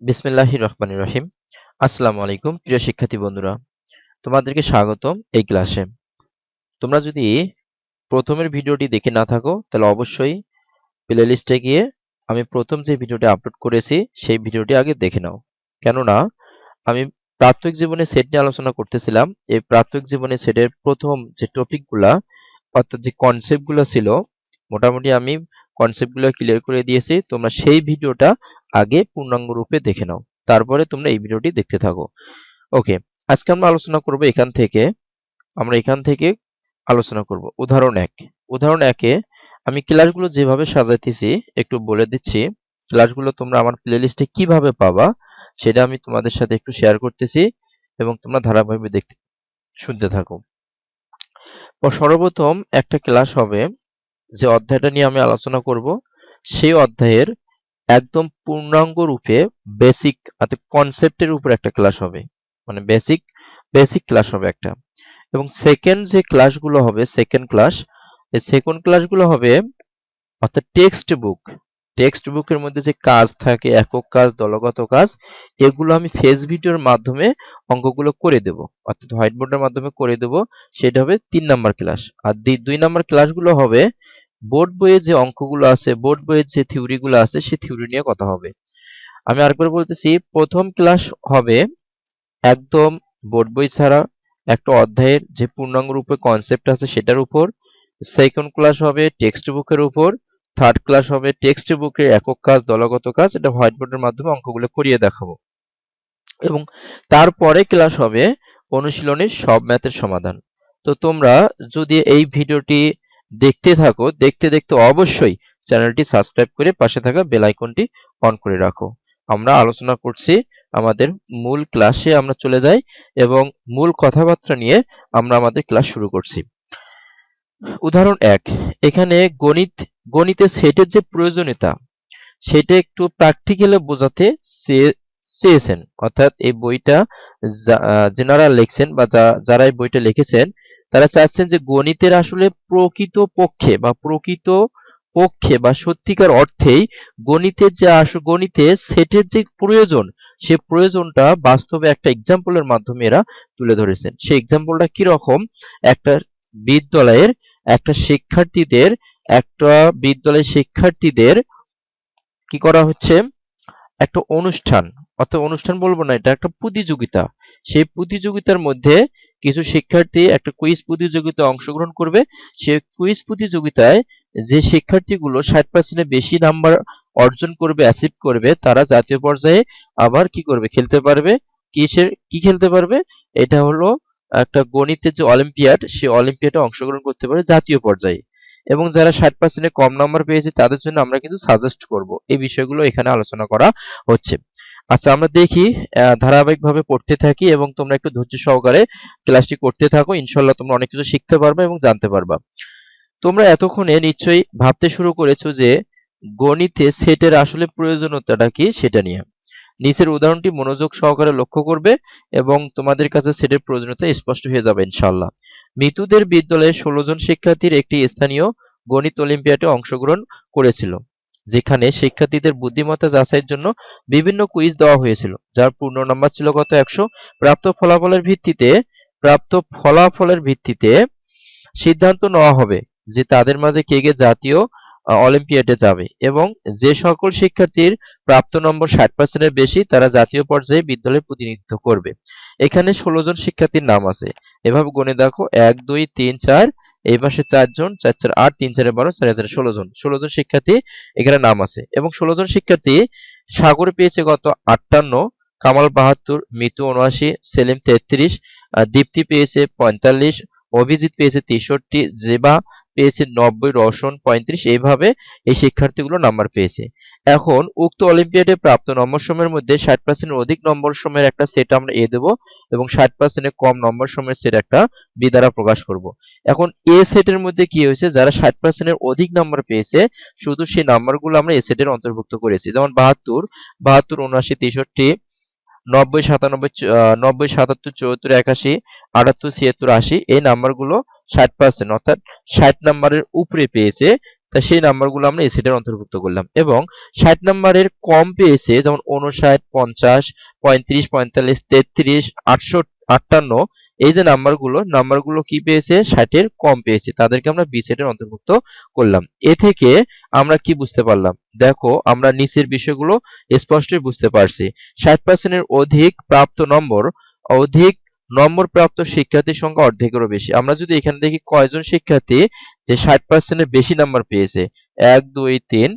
বিসমিল্লাহির রহমানির রহিম। আসসালামু আলাইকুম প্রিয় শিক্ষার্থী বন্ধুরা, তোমাদেরকে স্বাগতম এই ক্লাসে। তোমরা যদি প্রথমের ভিডিওটি দেখে না থাকো তাহলে অবশ্যই প্লে লিস্টে গিয়ে আমি প্রথম যে ভিডিওটি আপলোড করেছি সেই ভিডিওটি আগে দেখে নাও। কেননা আমি প্রাত্যহিক জীবনে সেট নিয়ে আলোচনা করতেছিলাম। এই প্রাত্যহিক জীবনে সেটের প্রথম যে টপিকগুলা অর্থাৎ যে কনসেপ্টগুলো ছিল, মোটামুটি আমি কনসেপ্টগুলো ক্লিয়ার করে দিয়েছি। তোমরা সেই ভিডিওটা আগে পূর্ণাঙ্গ রূপে দেখে নাও, তারপরে তোমরা এই ভিডিওটি দেখতে থাকো। ওকে, আজকে আমরা আলোচনা করব এখান থেকে আলোচনা করব উদাহরণ 1। উদাহরণ 1-এ আমি ক্লাসগুলো যেভাবে সাজাইতেছি একটু বলে দিচ্ছি। ক্লাসগুলো তোমরা আমার প্লেলিস্টে কিভাবে পাবা সেটা আমি তোমাদের সাথে একটু শেয়ার করতেছি এবং তোমরা ধারাবাহিকভাবে শুনতে থাকো। সর্বপ্রথম একটা ক্লাস হবে, যে অধ্যায়টা নিয়ে আমি আলোচনা করব সেই অধ্যায়ের একদম পূর্ণাঙ্গ রূপে বেসিক অর্থাৎ কনসেপ্টের উপর একটা ক্লাস হবে, মানে বেসিক ক্লাস হবে একটা। এবং সেকেন্ড যে ক্লাসগুলো হবে, সেকেন্ড ক্লাসগুলো হবে অর্থাৎ টেক্সট বুকের মধ্যে যে কাজ থাকে, একক কাজ, দলগত কাজ, এগুলো আমি ফেস ভিডিওর মাধ্যমে অঙ্কগুলো করে দেব, অর্থাৎ হোয়াইট বোর্ডের মাধ্যমে করে দেব। সেটা হবে 3 নাম্বার ক্লাস। আর 2 নাম্বার ক্লাসগুলো হবে বোর্ড বইয়ে যে অঙ্কগুলো আছে, বোর্ড বইয়ের যে থিওরিগুলো আছে সেই থিওরি নিয়ে কথা হবে। আমি আরেকবার বলতেছি, প্রথম ক্লাস হবে একদম বোর্ড বই ছাড়া একটা অধ্যায়ের যে পূর্ণাঙ্গ রূপে কনসেপ্ট আছে সেটার উপর। সেকেন্ড ক্লাস হবে টেক্সট বুকের উপর। থার্ড ক্লাস হবে টেক্সট বুকের একক কাজ, দলগত কাজ, এটা হোয়াইট বোর্ডের মাধ্যমে অঙ্কগুলো করিয়ে দেখাবো। এবং তারপরে ক্লাস হবে অনুশীলনের সব ম্যাথের সমাধান। তো তোমরা যদি এই ভিডিওটি দেখতে থাকো, দেখতে দেখতে অবশ্যই চ্যানেলটি সাবস্ক্রাইব করে পাশে থাকা বেল আইকনটি অন করে রাখো। আমরা আলোচনা করছি, আমাদের মূল ক্লাসে আমরা চলে যাই এবং মূল কথাবার্তা নিয়ে আমরা আমাদের ক্লাস শুরু করছি। উদাহরণ 1, এখানে গণিতে সেটের যে প্রয়োজনীয়তা সেটা একটু প্র্যাকটিক্যালি বোঝাতে চেয়েছেন। অর্থাৎ এই বইটা যারা লিখছেন বা যারা এই বইটা লিখেছেন তারা চাচ্ছেন যে গণিতের আসলে প্রকৃত পক্ষে বা সত্যিকার অর্থেই গণিতে সেটের যে প্রয়োজন, সে প্রয়োজনটা বাস্তবে একটা এক্সাম্পলের মাধ্যমে এরা তুলে ধরেছেন। সেই এক্সাম্পলটা কি রকম? একটা বিদ্যালয়ের একটা শিক্ষার্থীদের কি করা হচ্ছে, একটা অনুষ্ঠান, অর্থাৎ অনুষ্ঠান বলবো না, এটা একটা প্রতিযোগিতা। সেই প্রতিযোগিতার মধ্যে কিছু শিক্ষার্থী একটা কুইজ প্রতিযোগিতায় অংশগ্রহণ করবে। সে কুইজ প্রতিযোগিতায় যে শিক্ষার্থীগুলো 60% বেশি নাম্বার অর্জন করবে, অ্যাচিভ করবে, তারা জাতীয় পর্যায়ে আবার কি করবে, খেলতে পারবে। কি খেলতে পারবে? এটা হলো একটা গণিতের যে অলিম্পিয়াড, সেই অলিম্পিয়াডে অংশগ্রহণ করতে পারে জাতীয় পর্যায়ে। এবং যারা 60% কম নাম্বার পেয়েছে তাদের জন্য আমরা কিন্তু সাজেস্ট করব। এই বিষয়গুলো এখানে আলোচনা করা হচ্ছে। আচ্ছা, আমরা দেখি, ধারাবাহিকভাবে পড়তে থাকি এবং তোমরা একটু ধৈর্য সহকারে ক্লাসটি করতে থাকো। ইনশাল্লাহ তোমরা অনেক কিছু শিখতে পারবে এবং জানতে পারবা। তোমরা এতক্ষণে নিশ্চয়ই ভাবতে শুরু করেছো যে গণিতে সেটের আসলে প্রয়োজনীয়তাটা কি সেটা নিয়ে। নিচের উদাহরণটি মনোযোগ সহকারে লক্ষ্য করবে এবং তোমাদের কাছে সেটের প্রয়োজনীয়তা স্পষ্ট হয়ে যাবে ইনশাআল্লাহ। মিতুদের বিদ্যালয়ে 16 জন শিক্ষার্থীর একটি স্থানীয় গণিত অলিম্পিয়াডে অংশগ্রহণ করেছিল, যেখানে শিক্ষার্থীদের বুদ্ধিমত্তা যাচাইয়ের জন্য বিভিন্ন কুইজ দেওয়া হয়েছিল, যার পূর্ণ নাম্বার ছিল কত? 100। প্রাপ্ত ফলাফলের ভিত্তিতে সিদ্ধান্ত নেওয়া হবে যে তাদের মাঝে কে কে জাতীয় অলিম্পিয়াডে যাবে, এবং যে সকল শিক্ষার্থীর প্রাপ্ত নম্বর 60% এর বেশি তারা জাতীয় পর্যায়ে বিদ্যালয়ে প্রতিনিধিত্ব করবে। এখানে 16 জন শিক্ষার্থীর নাম আছে, এভাবে গণে দেখো 1 2 3 4, এই পাশে 4 জন, 4 4 8, 3 4 12, 4 4 16 জন। 16 জন শিক্ষার্থী এখানে নাম আছে এবং 16 জন শিক্ষার্থী। সাগর পেয়েছে কত? 58, কামাল 72, মিতু 79, সেলিম 33, দীপ্তি পেয়েছে 45, অভিজিৎ পেয়েছে 63, জেবা পেয়েছে 90, রওশন 35। এইভাবে এই শিক্ষার্থীগুলো নাম্বার পেয়েছে। এখন উক্ত অলিম্পিয়াডে প্রাপ্ত নম্বর সময়ের মধ্যে 60% এর অধিক নম্বর সময়ের একটা সেট আমরা এ দেব এবং 60% এর কম নম্বর সময়ের সেট একটা বি দ্বারা প্রকাশ করব। এখন এ সেটের মধ্যে কি হয়েছে, যারা 60% এর অধিক নাম্বার পেয়েছে শুধু সেই নাম্বারগুলো আমরা এ সেটের অন্তর্ভুক্ত করেছি। যেমন 72, 79, 63, 90, 97, 90, 77, 74, 81, 78, 76, 80, এই নাম্বারগুলো 60%, অর্থাৎ 60 নাম্বারের উপরে পেয়েছে। তাই সেই নাম্বারগুলো আমরা এই সেটের অন্তর্ভুক্ত করলাম। এবং 60 নাম্বারের কম পেয়েছে, যেমন 59, 50, 35, 45, 33, 58, এই যে নাম্বারগুলো কি পেয়েছে, 60 এর কম পেয়েছে, তাদেরকে আমরা বি সেটের অন্তর্ভুক্ত করলাম। এ থেকে আমরা কি বুঝতে পারলাম? দেখো, আমরা নিচের বিষয়গুলো স্পষ্টই বুঝতে পারছি। 60% এর অধিক নম্বর প্রাপ্ত শিক্ষার্থীর সংখ্যা অর্ধেকেরও বেশি। আমরা যদি এখানে দেখি কয়জন শিক্ষার্থী যে 60% এর বেশি নাম্বার পেয়েছে, 1, 2, 3,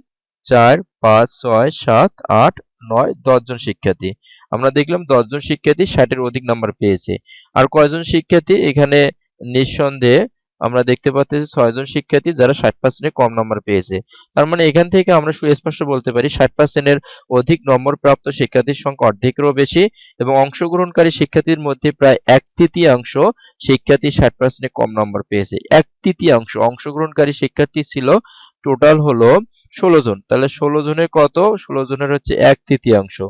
4, 5, 6, 7, 8, 9, 10 জন শিক্ষার্থী। আমরা দেখলাম 10 জন শিক্ষার্থী 60 এর অধিক নাম্বার পেয়েছে। আর কয়জন শিক্ষার্থী? এখানে নিঃসন্দেহে আমরা দেখতে পাচ্ছি 6 জন শিক্ষার্থী যারা 60% এর কম নাম্বার পেয়েছে। তার মানে এখান থেকে আমরা সুস্পষ্ট বলতে পারি 60% এর অধিক নম্বর প্রাপ্ত শিক্ষার্থীর সংখ্যা অর্ধেকেরও বেশি এবং অংশগ্রহণকারী শিক্ষার্থীর মধ্যে প্রায় 1/3 শিক্ষার্থী 60% এর কম নম্বর পেয়েছে। 1/3 অংশগ্রহণকারী শিক্ষার্থী ছিল টোটাল হলো 16 জন। তাহলে 16 জনের কত? 16 জনের হচ্ছে 1/3।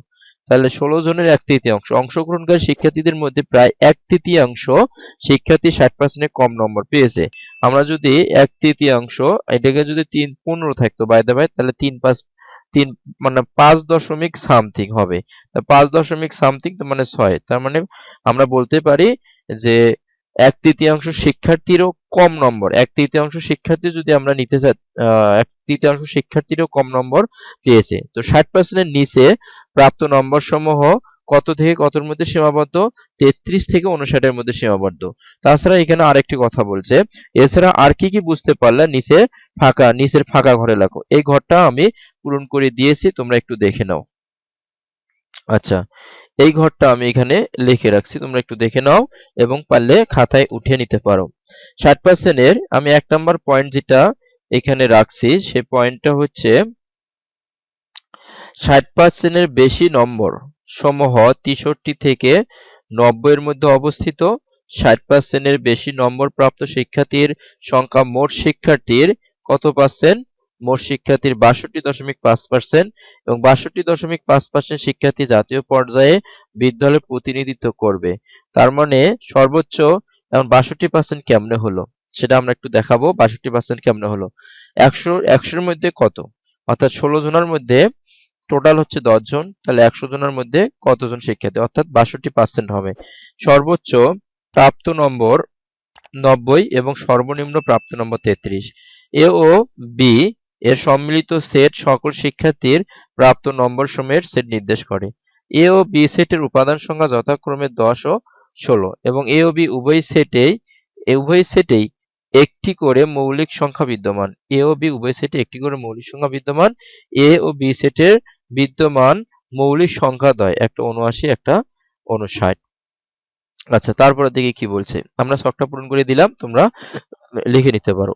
তাহলে 16 জনের 1/3 অংশগ্রহণকারী শিক্ষার্থীদের মধ্যে প্রায় 1/3 শিক্ষার্থী 60% এর কম নম্বর পেয়েছে। আমরা যদি 1/3 এটাকে যদি 15 থাকতো বাই দ্য বাই, তাহলে 3 মানে 5 দশমিক সামথিং হবে। 5 দশমিক সামথিং মানে 6। তার মানে আমরা বলতে পারি যে 1/3 শিক্ষার্থীরও কম নম্বর, 1/3 শিক্ষার্থী যদি আমরা নিতে চাই, 1/3 শিক্ষার্থীরও কম নম্বর পেয়েছে। তো 60% এর নিচে প্রাপ্ত নম্বর সমূহ কত থেকে কতর মধ্যে সীমাবদ্ধ? 33 থেকে 59 এর মধ্যে সীমাবদ্ধ। তাছাড়া এখানে আরেকটি কথা বলছে, এছাড়া আর কি কি বুঝতে পারলে নিচের ফাঁকা ঘরে লেখো। এই ঘরটা আমি পূরণ করে দিয়েছি, তোমরা একটু দেখে নাও। আচ্ছা, এই ঘরটা আমি এখানে লিখে রাখছি, তোমরা একটু দেখে নাও এবং পারলে খাতায় উঠিয়ে নিতে পারো। 60% এর আমি 1 নাম্বার পয়েন্ট যেটা এখানে রাখছি, সে পয়েন্টটা হচ্ছে 60% এর বেশি নম্বর সমূহ 63 থেকে 90 এর মধ্যে অবস্থিত। 60% এর বেশি নম্বর প্রাপ্ত শিক্ষার্থীর সংখ্যা মোট শিক্ষার্থীর কত পার্সেন্ট? মোট শিক্ষার্থীর 62.5% এবং 62.5% শিক্ষার্থী জাতীয় পর্যায়ে বিদ্যালয়ে প্রতিনিধিত্ব করবে। তার মানে সর্বোচ্চ এখন 62% কেমনে হলো সেটা আমরা একটু দেখাবো। 62% কেমনে হলো? 100 এর মধ্যে কত? অর্থাৎ 16 জনের মধ্যে টোটাল হচ্ছে 10 জন, তাহলে 100 জনের মধ্যে কতজন শিক্ষার্থী? অর্থাৎ 62% হবে। সর্বোচ্চ প্রাপ্ত নম্বর 90 এবং সর্বনিম্ন প্রাপ্ত নম্বর 33। এ ও বি এর সম্মিলিত সেট সকল শিক্ষার্থীর প্রাপ্ত নম্বর সমূহের সেট নির্দেশ করে। এ ও বি সেটের উপাদান সংখ্যা যথাক্রমে 10 ও 16 এবং এ ও বি উভয় সেটেই একটি করে মৌলিক সংখ্যা বিদ্যমান। এ ও বি উভয় সেটে একটি করে মৌলিক সংখ্যা বিদ্যমান। এ ও বি সেটের বিদ্যমান মৌলিক সংখ্যা দ্বয়, একটা 79, একটা 59। আচ্ছা, তারপরে দেখি কি বলছে। আমরা ছকটা পূরণ করে দিলাম, তোমরা লিখে নিতে পারো।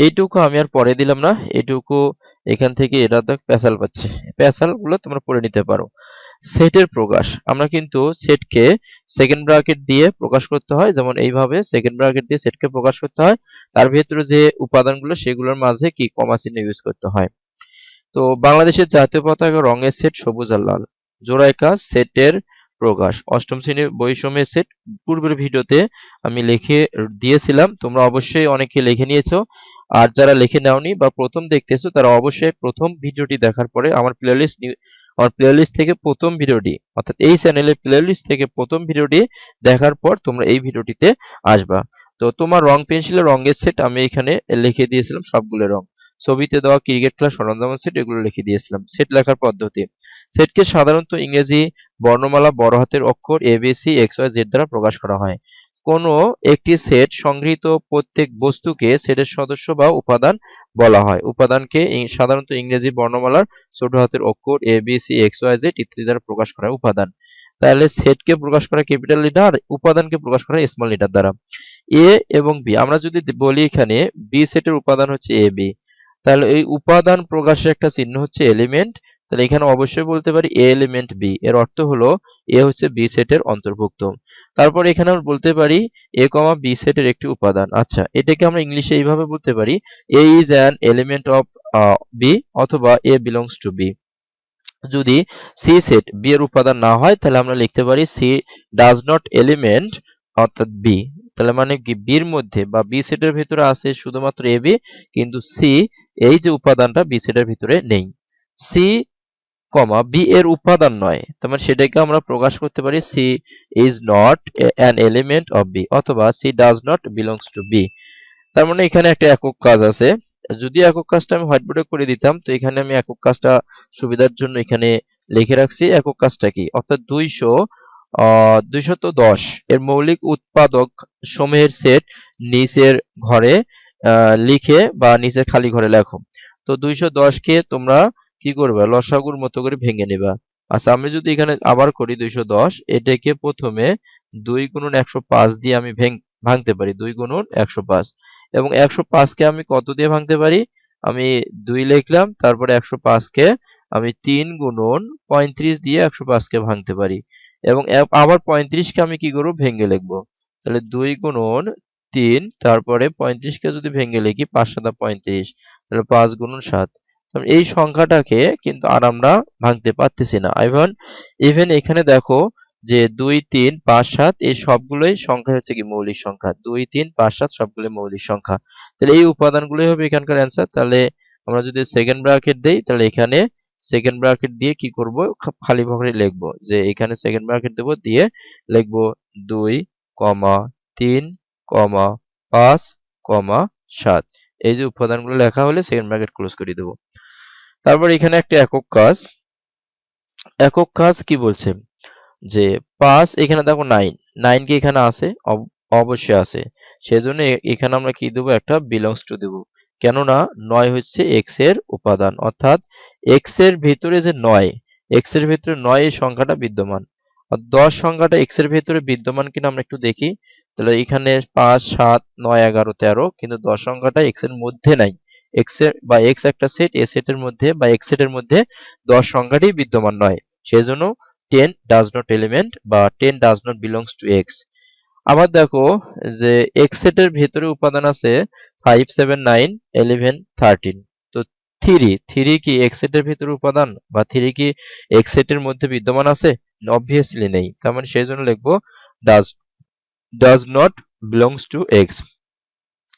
এইটুকু আমি আর পরে দিলাম না, এইটুকু এখান থেকে এটা তো প্যাসাল পাচ্ছে, প্যাসাল গুলো তোমরা পড়ে নিতে পারো। সেটের প্রকাশ, আমরা কিন্তু সেটকে সেকেন্ড ব্র্যাকেট দিয়ে প্রকাশ করতে হয়, যেমন এইভাবে সেকেন্ড ব্র্যাকেট দিয়ে সেটকে প্রকাশ করতে হয়। তার ভিতরে যে উপাদানগুলো সেগুলোর মাঝে কি কমা চিহ্ন ইউজ করতে হয়। তো বাংলাদেশের জাতীয় পতাকা রঙের সেট সবুজ আর লাল। জোড়ায় কাজ সেটের প্রকাশ, অষ্টম শ্রেণীর বৈষম্যের সেট পূর্বের ভিডিওতে আমি লিখে দিয়েছিলাম, তোমরা অবশ্যই অনেকে লিখে নিয়েছো। আর যারা লিখে নাওনি বা প্রথম দেখতেছো তারা অবশ্যই প্রথম ভিডিওটি দেখার পরে আমার প্লেলিস্ট থেকে প্রথম ভিডিওটি, অর্থাৎ এই চ্যানেলের প্লেলিস্ট থেকে প্রথম ভিডিওটি দেখার পর তোমরা এই ভিডিওটিতে আসবা। তো তোমার রং পেন্সিলের রঙের সেট আমি এখানে লিখে দিয়েছিলাম সবগুলো রং। ছবিতে দেওয়া ক্রিকেট খেলার সরঞ্জাম সেট এগুলো লিখে দিয়েছিলাম। সেট লেখার পদ্ধতি, সেটকে সাধারণত ইংরেজি বর্ণমালা বড় হাতের অক্ষর এবিসি এক্স ওয়াই জেড দ্বারা প্রকাশ করা হয়। কোনো একটি সেট সংগৃহীত প্রত্যেক বস্তুকে সেটের সদস্য বা উপাদান বলা হয়। উপাদানকে সাধারণত ইংরেজি বর্ণমালার ছোট হাতের অক্ষর এবিসি এক্স ওয়াই জেড ইত্যাদি দ্বারা প্রকাশ করা হয় উপাদান। তাহলে সেটকে প্রকাশ করা ক্যাপিটাল লেটার, উপাদানকে প্রকাশ করা স্মল লেটার দ্বারা। এ এবং বি, আমরা যদি বলি এখানে বি সেটের উপাদান হচ্ছে এ বি, তাহলে এই উপাদান প্রকাশের একটা চিহ্ন হচ্ছে এলিমেন্ট। তাহলে এখানে অবশ্যই বলতে পারি এ এলিমেন্ট বি, এর অর্থ হলো এ হচ্ছে বি সেটের অন্তর্ভুক্ত। তারপর এখানে আমরা বলতে পারি এ কমা বি সেটের একটি উপাদান। আচ্ছা, এটাকে আমরা ইংলিশে এইভাবে বলতে পারি A is an element of B অথবা এ বিলংস টু বি। যদি সি সেট বি এর উপাদান না হয় তাহলে আমরা লিখতে পারি সি ডাজ নট এলিমেন্ট অর্থাৎ বি। তাহলে মানে কি বির মধ্যে বা বি সেটের ভিতরে আছে শুধুমাত্র এ বি, কিন্তু সি এই যে উপাদানটা বি সেটের ভিতরে নেই। সি কমা বি এর উপাদান নয়, তার মানে সেটাকে আমরা প্রকাশ করতে পারি C is not an element of B, অথবা C does not belongs to B. তার মানে এখানে একটা একক কাজ আছে। যদি একক কাজটা আমি হোয়াইট বোর্ডে করে দিতাম, তো এখানে আমি একক কাজটা সুবিধার জন্য এখানে লিখে রাখছি। একক কাজটা কি, অর্থাৎ 210 এর মৌলিক উৎপাদক সমূহের সেট নিচের ঘরে লিখে বা নিচের খালি ঘরে লেখো। তো 210 কে তোমরা কি করবে, লসাগুর মতো করে ভেঙে নেবা। আচ্ছা, আমি যদি এখানে আবার করি 210, এটাকে প্রথমে 2 গুণন 105 দিয়ে আমি ভাঙতে পারি, 2 গুণন 105। এবং 105 কে আমি কত দিয়ে ভাঙতে পারি, আমি 2 লিখলাম, তারপরে 105 কে আমি 3 গুণন 35 দিয়ে 105 কে ভাঙতে পারি। এবং আবার 35 কে আমি কি করব, ভেঙে লিখবো। তাহলে 2 গুণন 3, তারপরে 35 কে যদি ভেঙে লিখি 5 7 35, তাহলে 5 গুণন 7। এই সংখ্যাটাকে কিন্তু আর আমরা ভাঙতে পারতেছি না। ইভেন এখানে দেখো যে 2 3 5 7 এই সবগুলোই সংখ্যা হচ্ছে কি মৌলিক সংখ্যা, 2 3 5 7 সবগুলো মৌলিক সংখ্যা। তাহলে এই উপাদানগুলোই হবে এখানকার অ্যান্সার। তাহলে আমরা যদি সেকেন্ড ব্র্যাকেট দেই, তাহলে এখানে সেকেন্ড ব্র্যাকেট দিয়ে কি করব, খালি ভাবে লিখবো যে এখানে সেকেন্ড ব্র্যাকেট দেব, দিয়ে লিখবো 2 3 5 7। এই যে উপাদানগুলো লেখা হলে সেকেন্ড ব্র্যাকেট ক্লোজ করে দেব। তারপর এখানে একটা একক কাজ কি বলছে যে 5, এখানে দেখো 9 কি এখানে আছে, অবশ্যই আছে। সেজন্য এখানে আমরা কি দেবো, একটা বিলংস টু দেব। কেননা 9 হচ্ছে x এর উপাদান, অর্থাৎ x এর ভিতরে যে 9, x এর ভিতরে 9 এই সংখ্যাটা বিদ্যমান। আর 10 সংখ্যাটা x এর ভিতরে বিদ্যমান কিনা আমরা একটু দেখি। তাহলে এখানে 5 7 9 11 13, কিন্তু 10 সংখ্যাটা x এর মধ্যে নাই। x এর বা x একটা সেট, a সেটের মধ্যে বা x সেটের মধ্যে 10 সংখ্যাটি বিদ্যমান নয়। সেজন্য 10 does not element বা 10 does not belongs to x। আবার দেখো যে x সেটের ভেতরে উপাদান আছে 5 7 9 11 13। তো 3 কি x সেটের ভেতরে উপাদান, বা 3 কি x সেটের মধ্যে বিদ্যমান আছে? অবভিয়াসলি নেই। তার মানে সেই জন্য লিখবো does not belongs to x।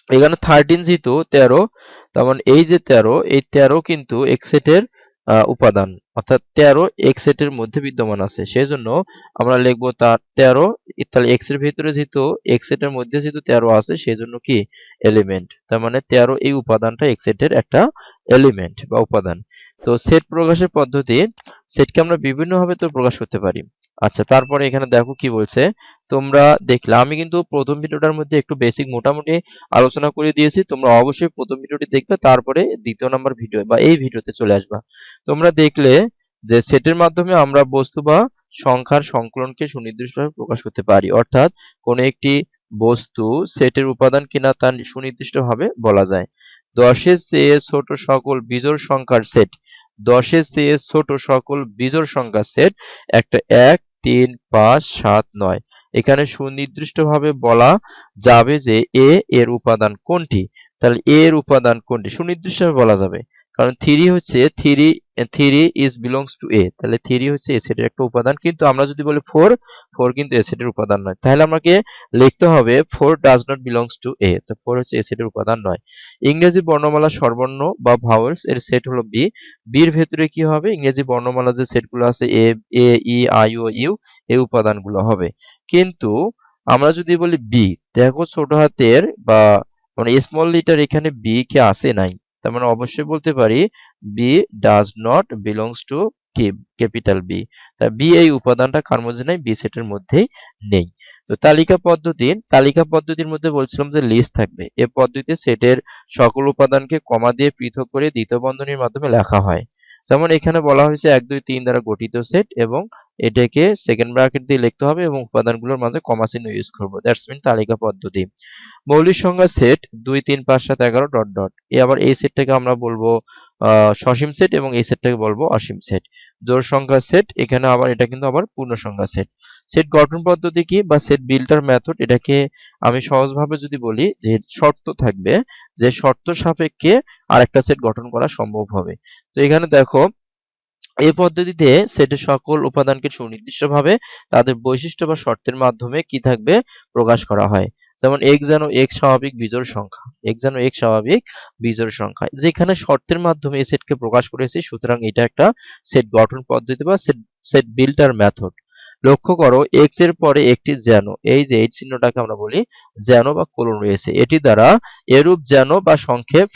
এখানে 13 যেহেতু 13, তার মানে এই যে 13, এই 13 কিন্তু x সেটের উপাদান, অর্থাৎ 13 x সেটের মধ্যে বিদ্যমান আছে। সেজন্য আমরা লিখব তার 13, তাহলে x এর ভিতরে যেহেতু x সেটের মধ্যে যেহেতু 13 আছে, সেজন্য কি এলিমেন্ট। তার মানে 13 এই উপাদানটা x সেটের একটা এলিমেন্ট বা উপাদান। তো সেট প্রকাশের পদ্ধতি, সেটকে আমরা বিভিন্নভাবে তো প্রকাশ করতে পারি। আচ্ছা, তারপরে এখানে দেখো কি বলছে, তোমরা দেখলে আমি কিন্তু প্রথম ভিডিওটার মধ্যে একটু বেসিক মোটামুটি আলোচনা করে দিয়েছি। তোমরা অবশ্যই প্রথম ভিডিওটি দেখবে, তারপরে দ্বিতীয় নাম্বার ভিডিও বা এই ভিডিওতে চলে আসবা। তোমরা দেখলে যে সেটের মাধ্যমে আমরা বস্তু বা সংখ্যার সংকলনকে সুনির্দিষ্টভাবে প্রকাশ করতে পারি, অর্থাৎ কোনো একটি বস্তু সেটের উপাদান কিনা তা সুনির্দিষ্টভাবে বলা যায়। 10 এর চেয়ে ছোট সকল বিজোড় সংখ্যার সেট, 10 এর চেয়ে ছোট সকল বিজোড় সংখ্যার সেট একটা 1 3 5 7 9। এখানে সুনির্দিষ্টভাবে বলা যাবে যে এ এর উপাদান কোনটি। তাহলে এ এর উপাদান কোনটি সুনির্দিষ্টভাবে বলা যাবে, কারণ 3 হচ্ছে 3 ইজ বিলংস টু এ। তাহলে 3 হচ্ছে এ সেটের একটা উপাদান, কিন্তু আমরা যদি বলি 4 কিন্তু এ সেটের উপাদান নয়। তাহলে আমাকে লিখতে হবে 4 ডাজ নট বিলংস টু এ। তো 4 হচ্ছে এ সেটের উপাদান নয়। ইংরেজি বর্ণমালা স্বরবর্ণ বা ভাওয়েলস এর সেট হলো বি। বির ভেতরে কি হবে, ইংরেজি বর্ণমালা যে সেটগুলো আছে এ এ ই আই ও ইউ, এই উপাদানগুলো হবে। কিন্তু আমরা যদি বলি বি, দেখো ছোট হাতের বা মানে স্মল লিটার এখানে বি কি আছে নাই, তার মানে অবশ্যই বলতে পারি B does not belongs to capital B. তা বি এই উপাদানটা কার মধ্যে নেই, বি সেটের মধ্যেই নেই। তো তালিকা পদ্ধতির মধ্যে বলছিলাম যে লিস্ট থাকবে। এ পদ্ধতিতে সেটের সকল উপাদানকে কমা দিয়ে পৃথক করে দ্বিতীয় বন্ধনীর মাধ্যমে লেখা হয়। যেমন এখানে বলা হয়েছে 1 2 3 দ্বারা গঠিত সেট, এবং এটাকে সেকেন্ড ব্র্যাকেট দিয়ে লিখতে হবে এবং উপাদানগুলোর মাঝে কমা চিহ্ন ইউজ করব। দ্যাটস মিন তালিকা পদ্ধতি। মৌলিক সংখ্যার সেট 2 3 5 7 11 ডট ডট। আবার এই সেটটাকে আমরা বলবো সসীম সেট, এবং এই সেটটাকে বলবো অসীম সেট। জোড় সংখ্যার সেট, এখানে আবার এটা কিন্তু আবার পূর্ণ সংখ্যা সেট। সেট গঠন পদ্ধতি কি বা সেট বিল্ডার মেথড, এটাকে আমি সহজভাবে যদি বলি যে শর্ত থাকবে, যে শর্ত সাপেক্ষে আরেকটা সেট গঠন করা সম্ভব হবে। তো এখানে দেখো এই পদ্ধতিতে সেটের সকল উপাদানকে সুনির্দিষ্টভাবে তাদের বৈশিষ্ট্য বা শর্তের মাধ্যমে কি থাকবে, প্রকাশ করা হয়। যেমন x যেন x স্বাভাবিক বিজোড় সংখ্যা, x যেন x স্বাভাবিক বিজোড় সংখ্যা, যেখানে শর্তের মাধ্যমে এই সেটকে প্রকাশ করেছি, সুতরাং এটা একটা সেট গঠন পদ্ধতি বা সেট বিল্ডার মেথড। লক্ষ্য করো x এর পরে একটি যেন, এই যে এই চিহ্নটাকে আমরা বলি যেন বা কোলন রয়েছে, এটি দ্বারা এরূপ যেন বা সংক্ষেপ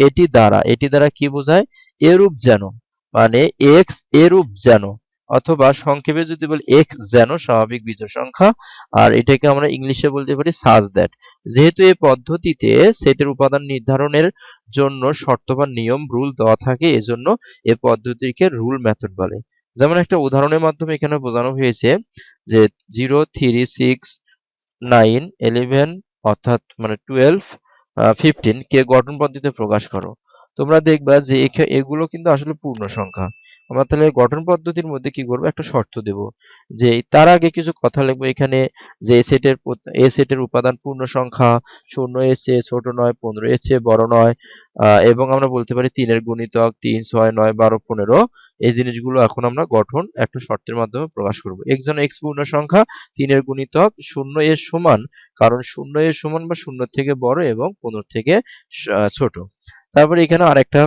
এটি দ্বারা কি বোঝায়? এরূপ যেন, মানে x এরূপ যেন, অথবা সংক্ষেপে যদি বলি x যেন স্বাভাবিক বিজোড় সংখ্যা, আর এটাকে আমরা ইংলিশে বলতে পারি such that। যেহেতু এই পদ্ধতিতে সেটের উপাদান নির্ধারণের জন্য শর্ত বা নিয়ম রুল দেওয়া থাকে, এজন্য এই পদ্ধতিকে রুল মেথড বলে। যেমন একটা উদাহরণের মাধ্যমে এখানে বোঝানো হয়েছে যে 0 3 6 9 11 অর্থাৎ মানে 12 15 কে গঠন পদ্ধতিতে প্রকাশ করো। তোমরা দেখবা যে এগুলো কিন্তু আসলে পূর্ণ সংখ্যা। আমরা তাহলে গঠন পদ্ধতির মধ্যে কি করব? একটা শর্ত দেব, যে তার আগে কিছু কথা লিখবো এখানে, যে এ সেটের উপাদান পূর্ণ সংখ্যা, 0 এর চেয়ে ছোট নয়, 15 এর চেয়ে বড় নয়, এবং আমরা বলতে পারি 3 এর গুণিতক 3 6 9 12 15। এই জিনিসগুলো এখন আমরা গঠন একটা শর্তের মাধ্যমে প্রকাশ করব। x যেন x পূর্ণ সংখ্যা, 3 এর গুণিতক 0 এর সমান, কারণ 0 এর সমান বা 0 থেকে বড় এবং 15 থেকে ছোট। তারপরে এখানে আরেকটা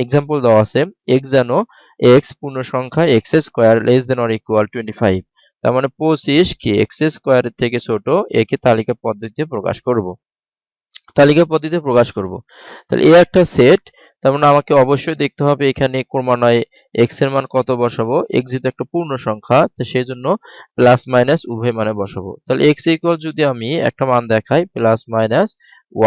এক্সাম্পল দেওয়া আছে, x যেন x পূর্ণ সংখ্যা x square less than or equal 25। তার মানে 25 কি x স্কয়ারের থেকে ছোট, একে তালিকা পদ্ধতিতে প্রকাশ করব। তাহলে এই একটা সেট। তার মানে আমাকে অবশ্যই দেখতে হবে এখানে ক্রমান্বয়ে x এর মান কত বসাবো। x যেহেতু একটা পূর্ণ সংখ্যা, তো সেই জন্য প্লাস মাইনাস উভয় মানে বসাবো। তাহলে x ইকুয়াল যদি আমি একটা মান দেখাই প্লাস মাইনাস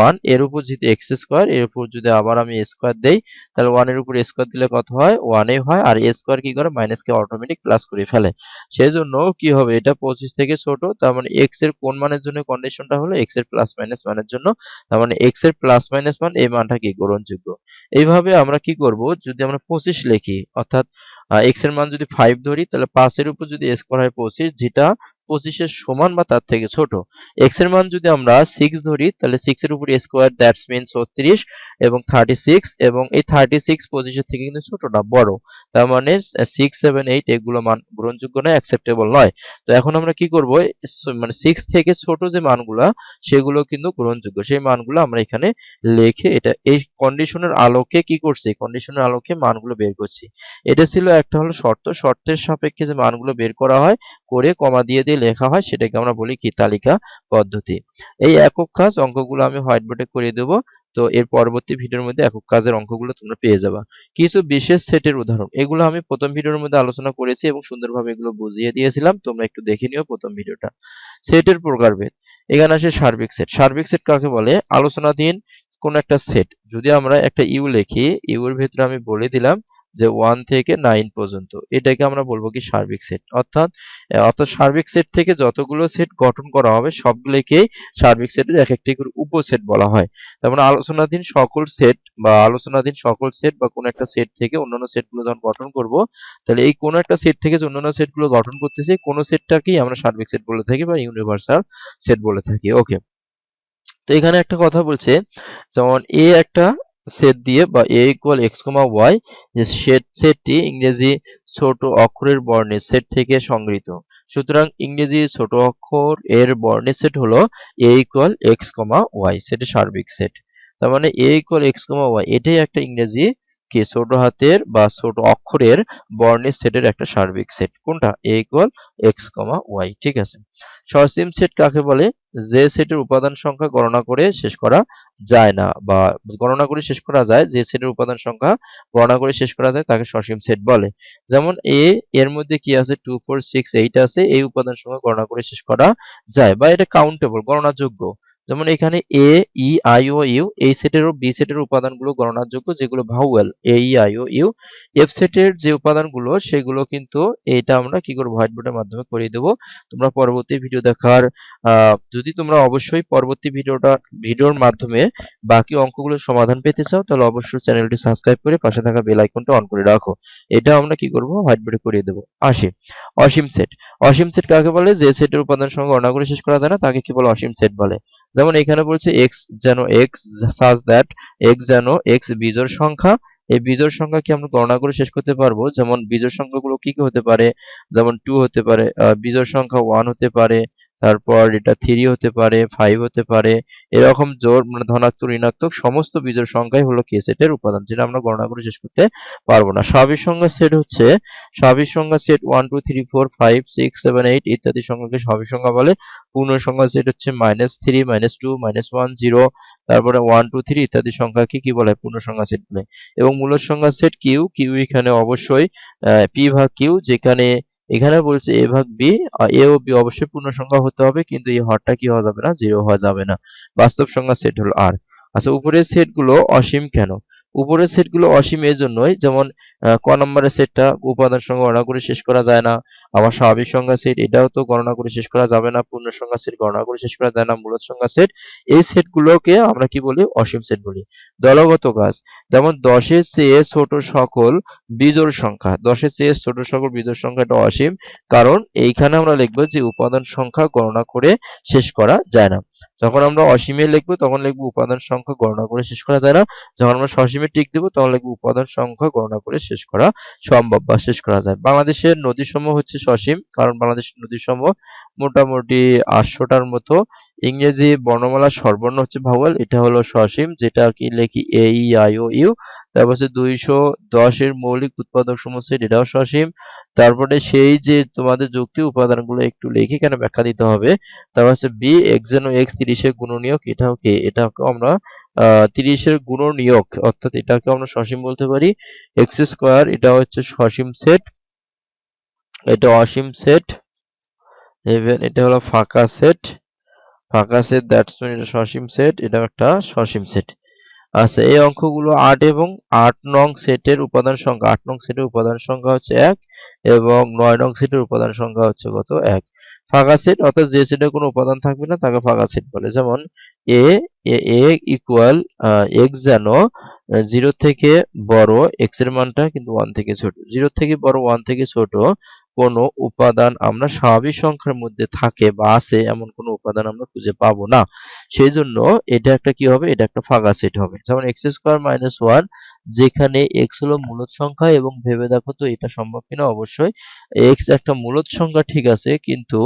1, এর উপর যেহেতু x স্কয়ার, এর উপর যদি আবার আমি স্কয়ার দেই, তাহলে 1 এর উপর স্কয়ার দিলে কত হয়? 1 এই হয়। আর a স্কয়ার কি করে? মাইনাসকে অটোমেটিক প্লাস করে ফেলে। সেই জন্য কি হবে? এটা 25 থেকে ছোট, তার মানে x এর কোন মানের জন্য কন্ডিশনটা হলো x এর প্লাস মাইনাস মানের জন্য। তার মানে x এর প্লাস মাইনাস মান এই মানটা কি গ্রহণযোগ্য। এইভাবে আমরা কি করব, যদি আমরা 25 লিখি, অর্থাৎ x এর মান যদি 5 ধরি, তাহলে 5 এর উপর যদি স্কয়ার হয় 25, যেটা 25 এর সমান বা তার থেকে ছোট। x এর মান যদি আমরা 6 ধরি, তাহলে 6 এর উপর স্কয়ার, দ্যাটস মিনস 36 এবং 36, এবং এই 36 25 এর থেকে কিন্তু ছোট না, বড়। তার মানে 6 7 8 এগুলো মান গ্রহণযোগ্য নয়, অ্যাকসেপ্টেবল নয়। তো এখন আমরা কি করব, মানে 6 থেকে ছোট যে মানগুলা সেগুলো কিন্তু গ্রহণযোগ্য, সেই মানগুলো আমরা এখানে লিখে এটা এই কন্ডিশনের আলোকে কি করছি, কন্ডিশনের আলোকে মানগুলো বের করছি। এটা ছিল একটা হলো শর্ত, শর্তের সাপেক্ষে যে মানগুলো বের করা হয়, করে কমা দিয়ে দিয়ে লেখা হয়, সেটাকে আমরা বলি কি তালিকা পদ্ধতি। এই একক কাজ অঙ্কগুলো আমি হোয়াইট বোর্ডে করে দেবো। তো এর পরবর্তী ভিডিওর মধ্যে একক কাজের অঙ্কগুলো তোমরা পেয়ে যাবা। কিছু বিশেষ সেটের উদাহরণ, এগুলো আমি প্রথম ভিডিওর মধ্যে আলোচনা করেছি এবং সুন্দরভাবে এগুলো বুঝিয়ে দিয়েছিলাম, তোমরা একটু দেখে নিও প্রথম ভিডিওটা। সেটের প্রকারভেদ, এখানে আসে সার্বিক সেট। সার্বিক সেট কাকে বলে? আলোচনাধীন কোন একটা সেট, যদি আমরা একটা ইউ লিখি, ইউ এর ভিতরে আমি বলে দিলাম যে 1 থেকে 9 পর্যন্ত, এটাকে আমরা বলবো কি সার্বিক সেট। অর্থাৎ সার্বিক সেট থেকে যতগুলো সেট গঠন করা হবে সবগুলোকেই সার্বিক সেটের এক একটি করে উপসেট বলা হয়। তার মানে আলোচনাধীন সকল সেট বা কোন একটা সেট থেকে অন্যান্য সেটগুলো যখন গঠন করব, তাহলে এই কোন একটা সেট থেকে যে অন্যান্য সেটগুলো গঠন করতেছি, কোন সেটটাকেই আমরা সার্বিক সেট বলে থাকি বা ইউনিভার্সাল সেট বলে থাকি। ওকে, তো এখানে একটা কথা বলছে, যেমন এ একটা সেট দিয়ে বা a equal x comma y, যে সেটটি ইংরেজি ছোট অক্ষরের বর্ণের সেট থেকে সংগৃহীত। সুতরাং ইংরেজি ছোট অক্ষর এর বর্ণের সেট হলো a equal x comma y, সেটা সার্বিক সেট। তার মানে a equal x comma y এটাই একটা ইংরেজি কি ছোট হাতের বা ছোট অক্ষরের বর্ণের সেটের একটা সার্বিক সেট। কোনটা? a equal x comma y. ঠিক আছে। সসীম সেট কাকে বলে? যে সেটের উপাদান সংখ্যা গণনা করে শেষ করা যায় না, বা গণনা করে শেষ করা যায়, যে সেটের উপাদান সংখ্যা গণনা করে শেষ করা যায় তাকে সসীম সেট বলে। যেমন এর মধ্যে কি আছে 2 4 6 8 আছে, এই উপাদান সংখ্যা গণনা করে শেষ করা যায় বা এটা কাউন্টেবল, গণনাযোগ্য। যেমন এখানে এ ই আই ও ইউ, এই সেটের ও বি সেটের উপাদানগুলো গণনাযোগ্য, যেগুলো vowel A E I O U. F সেটের যে উপাদানগুলো সেগুলো কিন্তু এটা আমরা কি করব, হোয়াইট বোর্ডের মাধ্যমে করিয়ে দেবো। তোমরা পরবর্তী ভিডিও দেখার যদি তোমরা অবশ্যই পরবর্তী ভিডিওর মাধ্যমে বাকি অঙ্কগুলোর সমাধান পেতে চাও, তাহলে অবশ্যই চ্যানেলটি সাবস্ক্রাইব করে পাশে থাকা বেল আইকনটা অন করে রাখো। এটা আমরা কি করব, হোয়াইট বোর্ডে করিয়ে দেবো। আসি অসীম সেট। অসীম সেট কাকে বলে? যে সেটের উপাদান সংখ্যা গণনা করে শেষ করা যায় না তাকে কি বলে, অসীম সেট বলে। যেমন এখানে বলছে এক্স যেন এক্স সাজ দ্যাট, এক্স যেন এক্স বিজোড় সংখ্যা। এই বিজোড় সংখ্যা কি আমরা গণনা করে শেষ করতে পারবো? যেমন বিজোড় সংখ্যাগুলো কি কি হতে পারে, যেমন 2 হতে পারে, বিজোড় সংখ্যা 1 হতে পারে, তারপর এটা 3 হতে পারে, 5 হতে পারে, এরকম জোড় মানে ধনাত্মক ঋণাত্মক সমস্ত বিজোড় সংখ্যাই হলো কে সেটের উপাদান, যেটা আমরা গণনা করে শেষ করতে পারবো না। স্বাভাবিক সংখ্যা সেট হচ্ছে স্বাভাবিক সংখ্যা সেট 1 2 3 4 5 6 7 8 ইত্যাদি সংখ্যাকে স্বাভাবিক সংখ্যা বলে। পূর্ণ সংখ্যা সেট হচ্ছে -3 -2 -1 0, তারপরে 1 2 3 ইত্যাদি সংখ্যাকে কি বলে? পূর্ণ সংখ্যা সেট বলে। এবং মূলদ সংখ্যা সেট কিউ, কিউ এখানে অবশ্যই পি ভাগ কিউ, যেখানে এখানে বলছে এ ভাগ বি, এ ও বি অবশ্যই পূর্ণ সংখ্যা হতে হবে, কিন্তু এই হরটা কি হওয়া যাবে না? জিরো হওয়া যাবে না। বাস্তব সংখ্যা সেট হলো আর। আচ্ছা, উপরের সেটগুলো অসীম কেন? উপরের সেটগুলো অসীম এই জন্যই, যেমন ক নম্বরের সেটটা উপাদান সংখ্যা গণনা করে শেষ করা যায় না। আবার স্বাভাবিক সংখ্যা সেট এটাও তো গণনা করে শেষ করা যাবে না। পূর্ণ সংখ্যা সেট গণনা করে শেষ করা যায় না। মূলদ সংখ্যা সেট, এই সেটগুলোকে আমরা কি বলি? অসীম সেট বলি। দলগত কাজ, যেমন 10 এর চেয়ে ছোট সকল বিজোড় সংখ্যা, 10 এর চেয়ে ছোট সকল বিজোড় সংখ্যা এটা অসীম, কারণ এইখানে আমরা লিখবো যে উপাদান সংখ্যা গণনা করে শেষ করা যায় না। যখন আমরা অসীমে লিখবো তখন লিখবো উপাদান সংখ্যা গণনা করে শেষ করা যায় না। যখন আমরা সসীমে টিক দেবো তখন লিখবো উপাদান সংখ্যা গণনা করে শেষ করা সম্ভব বা শেষ করা যায়। বাংলাদেশের নদীসমূহ হচ্ছে সসীম, কারণ বাংলাদেশের নদীসমূহ মোটামুটি 800টার মতো। ইংরেজি বর্ণমালা স্বরবর্ণ হচ্ছে ভাওয়াল, এটা হলো সসীম, যেটা কি লিখি এ ই আই ও ইউ। তারপর হচ্ছে 210 এর মৌলিক উৎপাদক সমূহ সেট, এটাও সসীম। তারপরে সেই যে তোমাদের যুক্তি উপাদানগুলো একটু লিখে কেন ব্যাখ্যা দিতে হবে। তারপর হচ্ছে বি এক্স যেন এক্স 30 এর গুণনীয়ক, এটাও কি? এটাকে আমরা 30 এর গুণনীয়ক, অর্থাৎ এটাকে আমরা সসীম বলতে পারি। এক্স স্কোয়ার এটা হচ্ছে সসীম সেট, এটা অসীম সেট, ইভেন এটা হলো ফাঁকা সেট। ফাঁকা সেট দ্যাটস মিন এটা সসীম সেট, এটাও একটা সসীম সেট। আচ্ছা, এই অঙ্কগুলো 8 এবং 8 নং সেটের উপাদান সংখ্যা, 8 নং সেটের উপাদান সংখ্যা হচ্ছে 1 এবং 9 নং সেটের উপাদান সংখ্যা হচ্ছে কত? 1। ফাঁকা সেট অর্থাৎ যে সেটে কোনো উপাদান থাকবে না তাকে ফাঁকা সেট বলে। যেমন এ এ ইকুয়াল এক্স যেন 0 থেকে বড়, এক্স এর মানটা কিন্তু 1 থেকে ছোট। 0 থেকে বড়, 1 থেকে ছোট কোনো উপাদান আমরা স্বাভাবিক সংখ্যার মধ্যে থাকে বা আছে এমন কোনো উপাদান আমরা খুঁজে পাবো না। সেই জন্য এটা একটা কি হবে? এটা একটা ফাঁকা সেট হবে। যেমন এক্স স্কোয়ার মাইনাস 1, যেখানে এক্স হলো মূলদ সংখ্যা, এবং ভেবে দেখো তো এটা সম্ভব কিনা? অবশ্যই। এক্স একটা মূলদ সংখ্যা ঠিক আছে, কিন্তু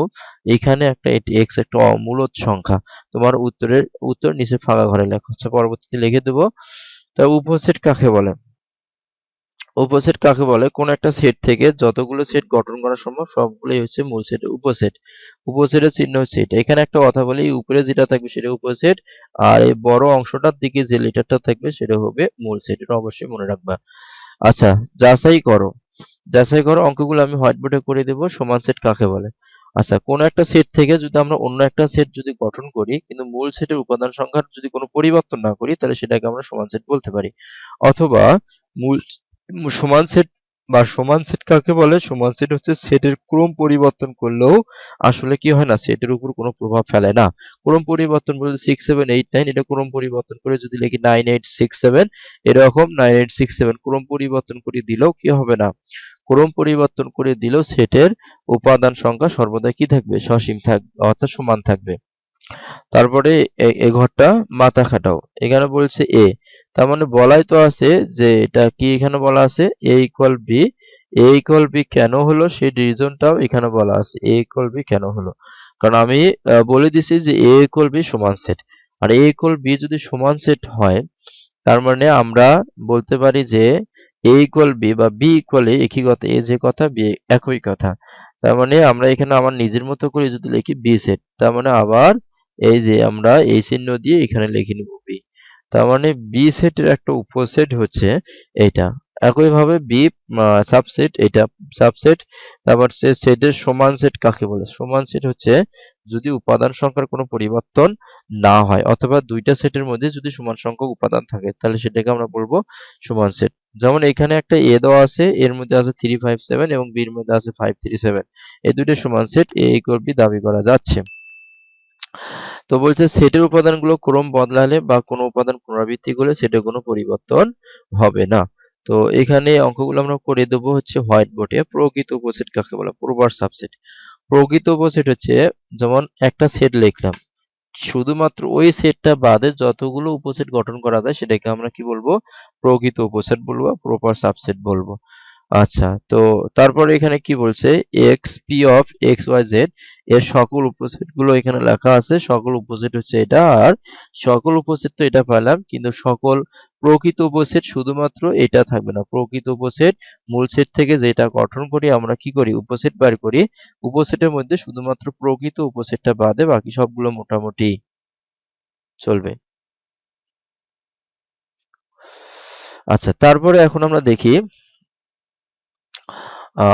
এখানে একটা এক্স একটা অমূলদ সংখ্যা। তোমার উত্তর নিচে ফাঁকা ঘরে লেখা হচ্ছে, পরবর্তীতে লিখে দেবো। তা উপসেট কাকে বলে? উপসেট কাকে বলে? কোন একটা সেট থেকে যতগুলো সেট গঠন করা সম্ভব সবগুলোই হচ্ছে মূল সেটের উপসেট। উপসেটের চিহ্ন হচ্ছে এটা। এখানে একটা কথা বলি, উপরে যেটা থাকবে সেটা উপসেট, আর এই বড় অংশটার দিকে যে লেটারটা থাকবে সেটা হবে মূল সেট। এটা অবশ্যই মনে রাখবা। আচ্ছা, যাচাই করো। যাচাই করো, অঙ্কগুলো আমি হোয়াইট বোর্ডে করে দেব। সমান সেট কাকে বলে? আচ্ছা, কোন একটা সেট থেকে যদি আমরা অন্য একটা সেট যদি গঠন করি, কিন্তু মূল সেটের উপাদান সংখ্যার যদি কোনো পরিবর্তন না করি, তাহলে সেটাকে আমরা সমান সেট বলতে পারি। অথবা মূল সমান সেট বা সমান সেট কাকে বলে? সমান সেট হচ্ছে সেটের ক্রম পরিবর্তন করলেও আসলে কি হয় না, সেটের উপর কোনো প্রভাব ফেলে না। ক্রম পরিবর্তন বলতে 6 7 8 9, এটা ক্রম পরিবর্তন করে যদি লিখি 9 8 6 7, এরকম 9 8 6 7 ক্রম পরিবর্তন করে দিলেও কি হবে না, ক্রম পরিবর্তন করে দিলেও সেটের উপাদান সংখ্যা সর্বদা কি থাকবে? সসীম থাকবে, অর্থাৎ সমান থাকবে। তারপরে এ ঘরটা মাথা খাটাও। এখানে বলছে এ, তার মানে বলাই তো আছে যে এটা কি, এখানে বলা আছে এ ইকুয়াল বি। এ ইকুয়াল বি কেন হলো সেই রিজনটাও এখানে বলা আছে। এ ইকুয়াল বি কেন হলো? কারণ আমি বলে দিছি যে এ ইকুয়াল বি সমান সেট। আর এ ইকুয়াল বি যদি সমান সেট হয়, তার মানে আমরা বলতে পারি যে এ ইকুয়াল বি বা বি ইকুয়াল এ একই কথা, এ যে কথা বি একই কথা। তার মানে আমরা এখানে আমার নিজের মতো করে যদি লিখি বি সেট, তার মানে আবার এই যে আমরা এই চিহ্ন দিয়ে এখানে লিখে নিব বি। তার মানে বি সেটের একটা উপসেট হচ্ছে এইটা। একইভাবে বি সাবসেট, এটা সাবসেট। তারপর সে সেটের সমান সেট কাকে বলে? সমান সেট হচ্ছে যদি উপাদান সংখ্যার কোনো পরিবর্তন না হয়, অথবা দুইটা সেটের মধ্যে যদি সমান সংখ্যক উপাদান থাকে, তাহলে সেটাকে আমরা বলবো সমান সেট। যেমন এখানে একটা এ দেওয়া আছে, এর মধ্যে আছে 3 5 7 এবং বি এর মধ্যে আছে 5 3 7, এই দুইটা সমান সেট, এ ইকুয়াল বি দাবি করা যাচ্ছে। তো বলছে সেটের উপাদানগুলো ক্রম বদলালে বা কোনো উপাদান পুনরাবৃত্তি করলে সেটা কোনো পরিবর্তন হবে না। তো এখানে অঙ্কগুলো আমরা করে দেবো হচ্ছে হোয়াইট বোর্ডে। প্রকৃত উপসেট কাকে বলে? Proper subset. প্রকৃত উপসেট হচ্ছে, যেমন একটা সেট লিখলাম, শুধুমাত্র ওই সেটটা বাদে যতগুলো উপসেট গঠন করা যায় সেটাকে আমরা কি বলবো? প্রকৃত উপসেট বলবো, প্রপার সাবসেট বলবো। আচ্ছা, তো তারপরে এখানে কি বলছে, x P of x y z এর সকল উপসেট গুলো এখানে লেখা আছে। সকল উপসেট হচ্ছে এটা, আর সকল উপসেট তো এটা পেলাম, কিন্তু সকল প্রকৃত উপসেট শুধুমাত্র এটা থাকবে না। প্রকৃত উপসেট মূল সেট থেকে যেটা গঠন করি আমরা কি করি, উপসেট বার করি। উপসেটের মধ্যে শুধুমাত্র প্রকৃত উপসেটটা বাদে বাকি সবগুলো মোটামুটি চলবে। আচ্ছা, তারপরে এখন আমরা দেখি,